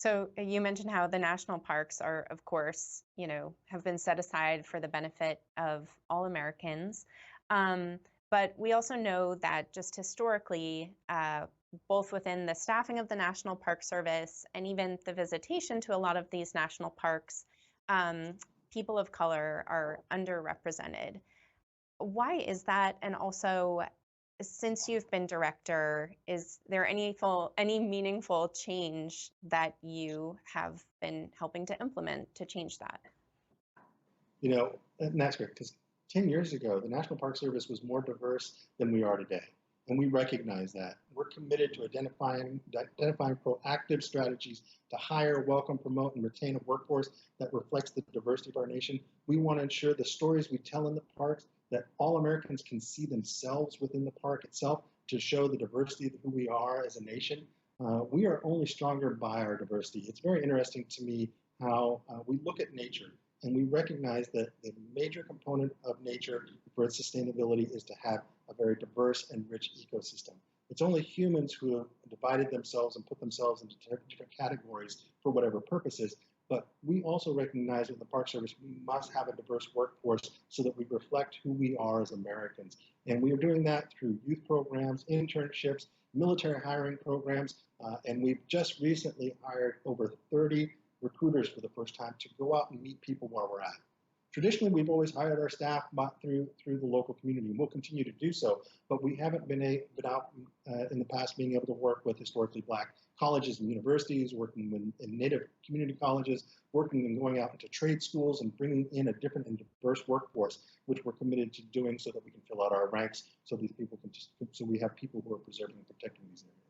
So you mentioned how the national parks are, of course, have been set aside for the benefit of all Americans. Um, but we also know that just historically, both within the staffing of the National Park Service and even the visitation to a lot of these national parks, um, people of color are underrepresented. Why is that? And also, since you've been director, is there any meaningful change that you have been helping to implement to change that? And that's great because 10 years ago, the National Park Service was more diverse than we are today. And we recognize that. We're committed to identifying proactive strategies to hire, welcome, promote, and retain a workforce that reflects the diversity of our nation. We want to ensure the stories we tell in the parks that all Americans can see themselves within the park itself to show the diversity of who we are as a nation. We are only stronger by our diversity. It's very interesting to me how we look at nature and we recognize that the major component of nature for its sustainability is to have a very diverse and rich ecosystem. It's only humans who have divided themselves and put themselves into different categories for whatever purposes. But we also recognize with the Park Service, we must have a diverse workforce so that we reflect who we are as Americans. And we are doing that through youth programs, internships, military hiring programs, and we've just recently hired over 30 recruiters for the first time to go out and meet people where we're at. Traditionally, we've always hired our staff through the local community, and we'll continue to do so, but we haven't been out in the past being able to work with historically Black colleges and universities, working in Native community colleges, working and going out into trade schools and bringing in a different and diverse workforce, which we're committed to doing so that we can fill out our ranks so these people so we have people who are preserving and protecting these areas.